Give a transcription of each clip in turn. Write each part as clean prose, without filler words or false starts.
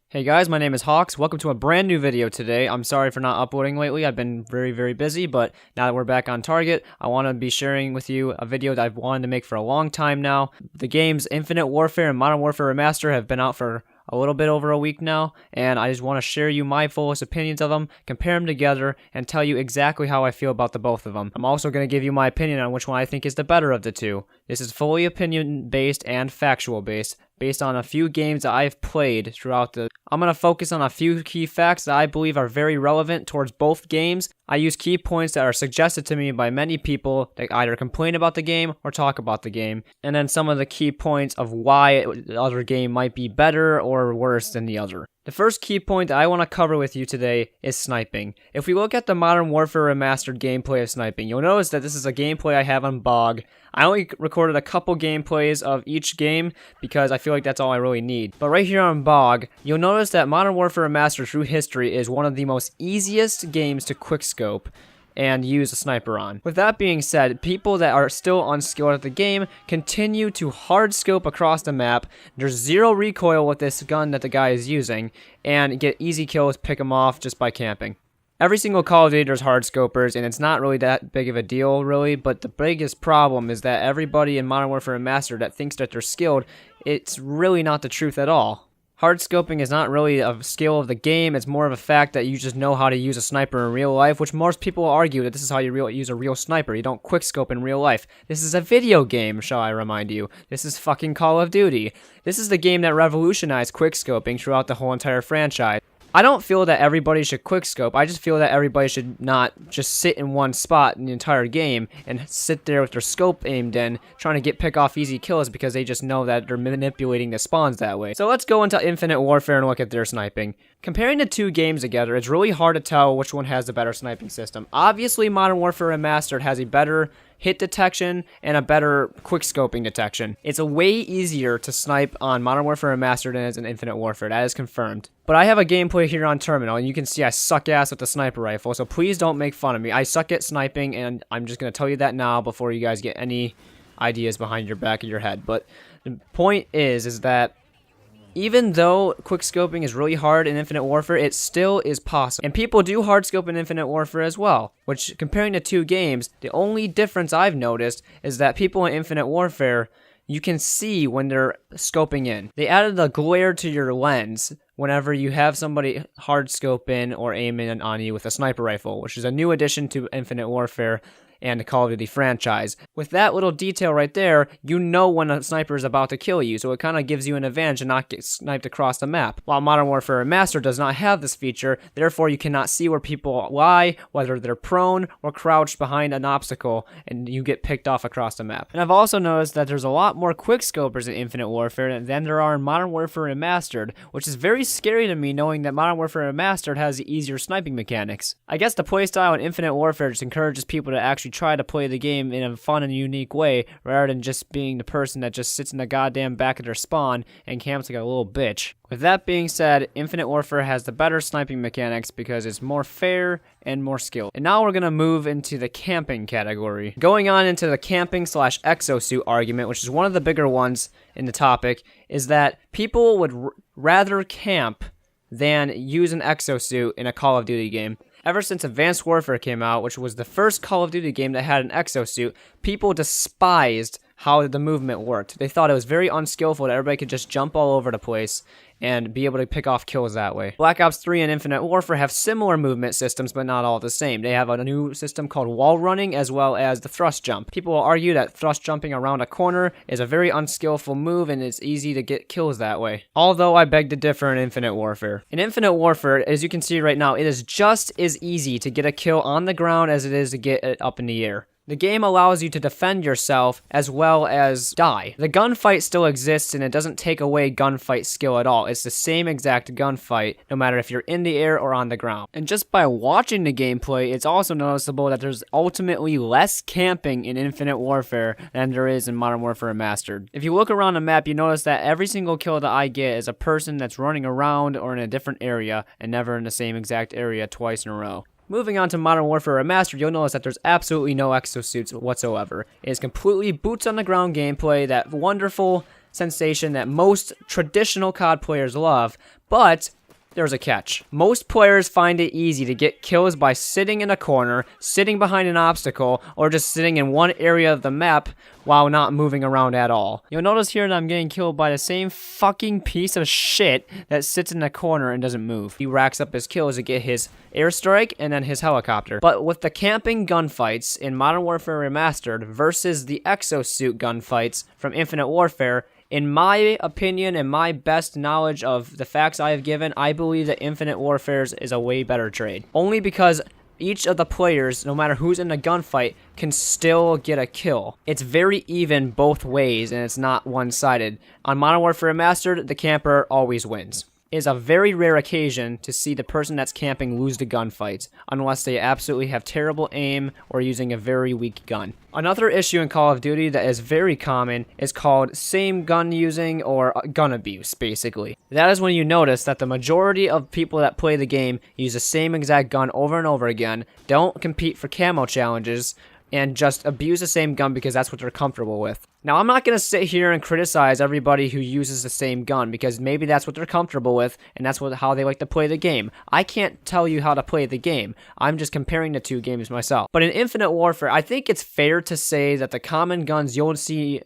Hey guys, my name is Hawks. Welcome to a brand new video today. I'm sorry for not uploading lately. I've been very busy, but now that we're back on target, I want to be sharing with you a video that I've wanted to make for a long time now. The games Infinite Warfare and Modern Warfare Remastered have been out for a little bit over a week now, and I just want to share you my fullest opinions of them, compare them together, and tell you exactly how I feel about the both of them. I'm also going to give you my opinion on which one I think is the better of the two. This is fully opinion-based and factual-based, based on a few games that I've played throughout the... I'm going to focus on a few key facts that I believe are very relevant towards both games. I use key points that are suggested to me by many people that either complain about the game or talk about the game, and then some of the key points of why the other game might be better or worse than the other. The first key point that I want to cover with you today is sniping. If we look at the Modern Warfare Remastered gameplay of sniping, you'll notice that this is a gameplay I have on BOG. I only recorded a couple gameplays of each game because I feel like that's all I really need. But right here on BOG, you'll notice that Modern Warfare Remastered through history is one of the most easiest games to quickscope and use a sniper on. With that being said, people that are still unskilled at the game continue to hard scope across the map. There's zero recoil with this gun that the guy is using, and get easy kills, pick them off just by camping. Every single Call of Duty there's hard scopers, and it's not really that big of a deal really, but the biggest problem is that everybody in Modern Warfare Remastered that thinks that they're skilled, it's really not the truth at all. Hard scoping is not really a skill of the game, it's more of a fact that you just know how to use a sniper in real life, which most people argue that this is how you use a real sniper. You don't quickscope in real life. This is a video game, shall I remind you. This is fucking Call of Duty. This is the game that revolutionized quickscoping throughout the whole entire franchise. I don't feel that everybody should quickscope. I just feel that everybody should not just sit in one spot in the entire game and sit there with their scope aimed in, trying to pick off easy kills because they just know that they're manipulating the spawns that way. So let's go into Infinite Warfare and look at their sniping. Comparing the two games together, it's really hard to tell which one has the better sniping system. Obviously, Modern Warfare Remastered has a better hit detection and a better quickscoping detection. It's a way easier to snipe on Modern Warfare Remastered than it is in Infinite Warfare. That is confirmed. But I have a gameplay here on Terminal, and you can see I suck ass with the sniper rifle, so please don't make fun of me. I suck at sniping, and I'm just going to tell you that now before you guys get any ideas behind your back of your head. But the point is that even though quickscoping is really hard in Infinite Warfare, it still is possible. And people do hardscope in Infinite Warfare as well, which, comparing the two games, the only difference I've noticed is that people in Infinite Warfare, you can see when they're scoping in. They added a glare to your lens whenever you have somebody hard scope in or aim in on you with a sniper rifle, which is a new addition to Infinite Warfare and the Call of Duty franchise. With that little detail right there, you know when a sniper is about to kill you, so it kind of gives you an advantage to not get sniped across the map. While Modern Warfare Remastered does not have this feature, therefore you cannot see where people lie, whether they're prone or crouched behind an obstacle, and you get picked off across the map. And I've also noticed that there's a lot more quickscopers in Infinite Warfare than there are in Modern Warfare Remastered, which is very scary to me knowing that Modern Warfare Remastered has the easier sniping mechanics. I guess the playstyle in Infinite Warfare just encourages people to actually try to play the game in a fun and unique way rather than just being the person that just sits in the goddamn back of their spawn and camps like a little bitch. With that being said, Infinite Warfare has the better sniping mechanics because it's more fair and more skilled. And now we're going to move into the camping category. Going on into the camping / exosuit argument, which is one of the bigger ones in the topic, is that people would rather camp than use an exosuit in a Call of Duty game. Ever since Advanced Warfare came out, which was the first Call of Duty game that had an exosuit, people despised how the movement worked. They thought it was very unskillful that everybody could just jump all over the place and be able to pick off kills that way. Black Ops 3 and Infinite Warfare have similar movement systems, but not all the same. They have a new system called wall running, as well as the thrust jump. People will argue that thrust jumping around a corner is a very unskillful move, and it's easy to get kills that way. Although I beg to differ in Infinite Warfare. In Infinite Warfare, as you can see right now, it is just as easy to get a kill on the ground as it is to get it up in the air. The game allows you to defend yourself as well as die. The gunfight still exists and it doesn't take away gunfight skill at all. It's the same exact gunfight no matter if you're in the air or on the ground. And just by watching the gameplay, it's also noticeable that there's ultimately less camping in Infinite Warfare than there is in Modern Warfare Remastered. If you look around the map, you notice that every single kill that I get is a person that's running around or in a different area and never in the same exact area twice in a row. Moving on to Modern Warfare Remastered, you'll notice that there's absolutely no exosuits whatsoever. It is completely boots on the ground gameplay, that wonderful sensation that most traditional COD players love, but there's a catch. Most players find it easy to get kills by sitting in a corner, sitting behind an obstacle, or just sitting in one area of the map while not moving around at all. You'll notice here that I'm getting killed by the same fucking piece of shit that sits in the corner and doesn't move. He racks up his kills to get his airstrike and then his helicopter. But with the camping gunfights in Modern Warfare Remastered versus the exosuit gunfights from Infinite Warfare, in my opinion and my best knowledge of the facts I have given, I believe that Infinite Warfare is a way better trade. Only because each of the players, no matter who's in the gunfight, can still get a kill. It's very even both ways, and it's not one-sided. On Modern Warfare Remastered, the camper always wins. It is a very rare occasion to see the person that's camping lose the gunfight, unless they absolutely have terrible aim or using a very weak gun. Another issue in Call of Duty that is very common is called same gun using or gun abuse, basically. That is when you notice that the majority of people that play the game use the same exact gun over and over again, don't compete for camo challenges, and just abuse the same gun because that's what they're comfortable with. Now, I'm not going to sit here and criticize everybody who uses the same gun because maybe that's what they're comfortable with and that's how they like to play the game. I can't tell you how to play the game. I'm just comparing the two games myself. But in Infinite Warfare, I think it's fair to say that the common guns you'll see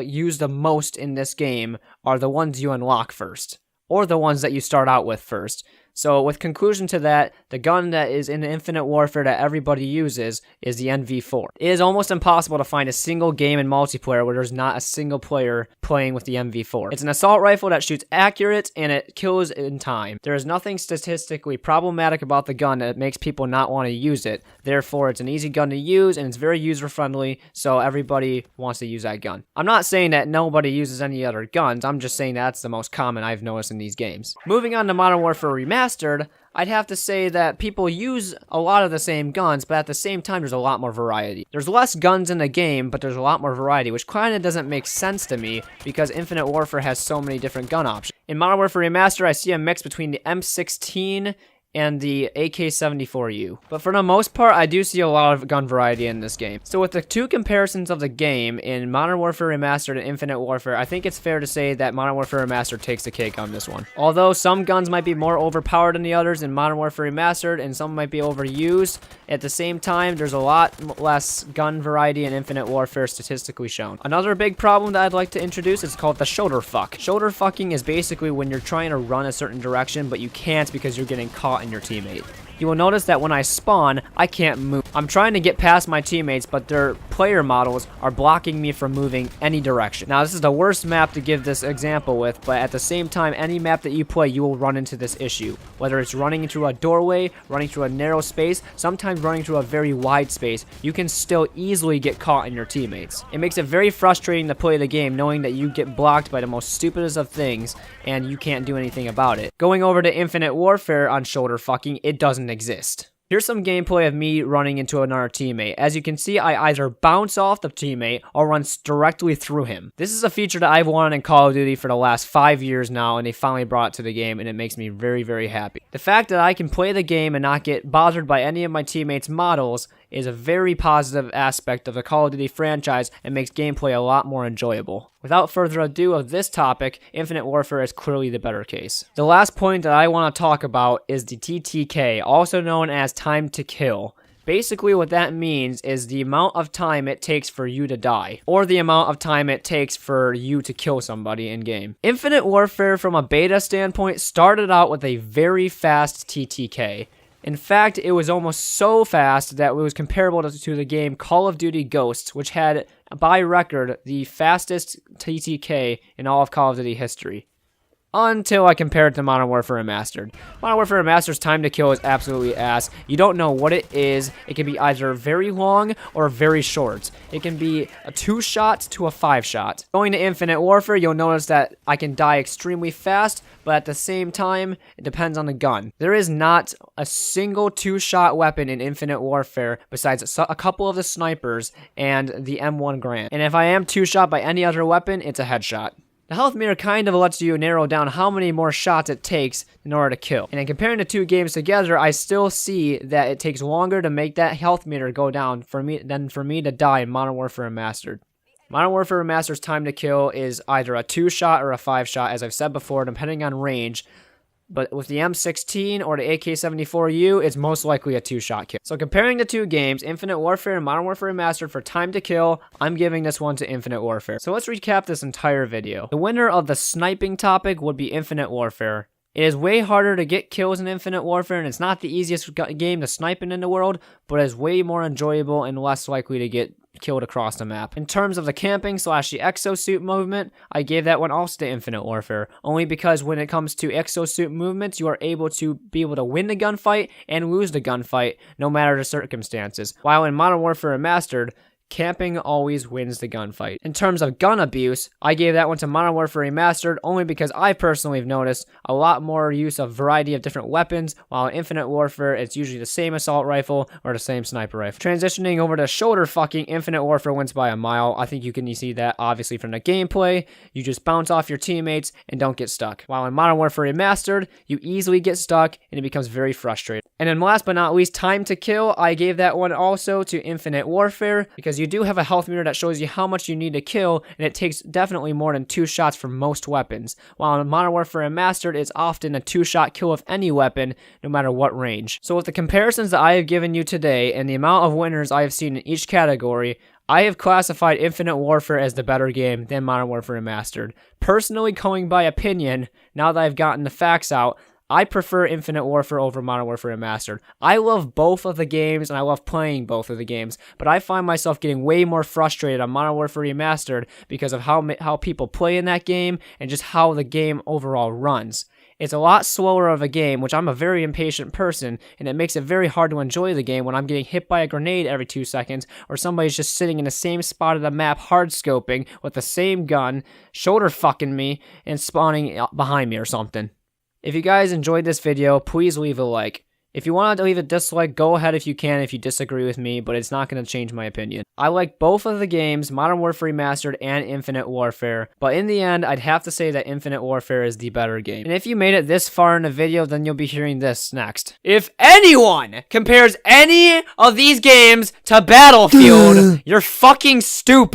used the most in this game are the ones you unlock first, or the ones that you start out with first. So with conclusion to that, the gun that is in Infinite Warfare that everybody uses is the NV4. It is almost impossible to find a single game in multiplayer where there's not a single player playing with the NV4. It's an assault rifle that shoots accurate and it kills in time. There is nothing statistically problematic about the gun that makes people not want to use it. Therefore, it's an easy gun to use and it's very user-friendly, so everybody wants to use that gun. I'm not saying that nobody uses any other guns, I'm just saying that's the most common I've noticed in these games. Moving on to Modern Warfare Remastered, I'd have to say that people use a lot of the same guns, but at the same time, there's a lot more variety. There's less guns in the game, but there's a lot more variety, which kind of doesn't make sense to me because Infinite Warfare has so many different gun options. In Modern Warfare Remastered, I see a mix between the M16 and the AK-74U. But for the most part, I do see a lot of gun variety in this game. So with the two comparisons of the game in Modern Warfare Remastered and Infinite Warfare, I think it's fair to say that Modern Warfare Remastered takes the cake on this one. Although some guns might be more overpowered than the others in Modern Warfare Remastered and some might be overused, at the same time, there's a lot less gun variety in Infinite Warfare statistically shown. Another big problem that I'd like to introduce is called the shoulder fuck. Shoulder fucking is basically when you're trying to run a certain direction, but you can't because you're getting caught in your teammate. You will notice that when I spawn, I can't move. I'm trying to get past my teammates, but their player models are blocking me from moving any direction. Now, this is the worst map to give this example with, but at the same time, any map that you play, you will run into this issue. Whether it's running into a doorway, running through a narrow space, sometimes running through a very wide space, you can still easily get caught in your teammates. It makes it very frustrating to play the game knowing that you get blocked by the most stupidest of things and you can't do anything about it. Going over to Infinite Warfare on shoulder fucking, it doesn't exist. Here's some gameplay of me running into another teammate. As you can see, I either bounce off the teammate or run directly through him. This is a feature that I've wanted in Call of Duty for the last 5 years now, and they finally brought it to the game, and it makes me very, very happy. The fact that I can play the game and not get bothered by any of my teammates' models is a very positive aspect of the Call of Duty franchise and makes gameplay a lot more enjoyable. Without further ado of this topic, Infinite Warfare is clearly the better case. The last point that I want to talk about is the TTK, also known as time to kill. Basically what that means is the amount of time it takes for you to die, or the amount of time it takes for you to kill somebody in game. Infinite Warfare from a beta standpoint started out with a very fast TTK. In fact, it was almost so fast that it was comparable to the game Call of Duty Ghosts, which had, by record, the fastest TTK in all of Call of Duty history. Until I compared it to Modern Warfare Remastered. Modern Warfare Remastered's time to kill is absolutely ass. You don't know what it is. It can be either very long or very short. It can be a 2-shot to a 5-shot. Going to Infinite Warfare, you'll notice that I can die extremely fast, but at the same time, it depends on the gun. There is not a single 2-shot weapon in Infinite Warfare besides a couple of the snipers and the M1 Garand. And if I am 2-shot by any other weapon, it's a headshot. The health meter kind of lets you narrow down how many more shots it takes in order to kill. And in comparing the two games together, I still see that it takes longer to make that health meter go down than for me to die in Modern Warfare Remastered. Modern Warfare Remastered's time to kill is either a 2-shot or a 5-shot, as I've said before, depending on range. but with the M16 or the AK-74U, it's most likely a 2-shot kill. So comparing the two games, Infinite Warfare and Modern Warfare Remastered for time to kill, I'm giving this one to Infinite Warfare. So let's recap this entire video. The winner of the sniping topic would be Infinite Warfare. It is way harder to get kills in Infinite Warfare, and it's not the easiest game to snipe in the world, but it's way more enjoyable and less likely to get killed across the map. In terms of the camping / the exosuit movement, I gave that one also to Infinite Warfare, only because when it comes to exosuit movements, you are able to win the gunfight and lose the gunfight, no matter the circumstances. While in Modern Warfare Remastered, camping always wins the gunfight. In terms of gun abuse, I gave that one to Modern Warfare Remastered only because I personally have noticed a lot more use of variety of different weapons, while in Infinite Warfare, it's usually the same assault rifle or the same sniper rifle. Transitioning over to shoulder fucking, Infinite Warfare wins by a mile. I think you can see that obviously from the gameplay. You just bounce off your teammates and don't get stuck. While in Modern Warfare Remastered, you easily get stuck and it becomes very frustrating. And then last but not least, time to kill, I gave that one also to Infinite Warfare because you do have a health meter that shows you how much you need to kill, and it takes definitely more than 2 shots for most weapons. While in Modern Warfare Remastered, it's often a 2-shot kill with any weapon, no matter what range. So with the comparisons that I have given you today, and the amount of winners I have seen in each category, I have classified Infinite Warfare as the better game than Modern Warfare Remastered. Personally, going by opinion, now that I've gotten the facts out, I prefer Infinite Warfare over Modern Warfare Remastered. I love both of the games, and I love playing both of the games, but I find myself getting way more frustrated on Modern Warfare Remastered because of how people play in that game and just how the game overall runs. It's a lot slower of a game, which I'm a very impatient person, and it makes it very hard to enjoy the game when I'm getting hit by a grenade every 2 seconds, or somebody's just sitting in the same spot of the map hard scoping with the same gun, shoulder fucking me, and spawning behind me or something. If you guys enjoyed this video, please leave a like. If you want to leave a dislike, go ahead if you can if you disagree with me, but it's not going to change my opinion. I like both of the games, Modern Warfare Remastered and Infinite Warfare, but in the end, I'd have to say that Infinite Warfare is the better game. And if you made it this far in the video, then you'll be hearing this next. If anyone compares any of these games to Battlefield, you're fucking stupid.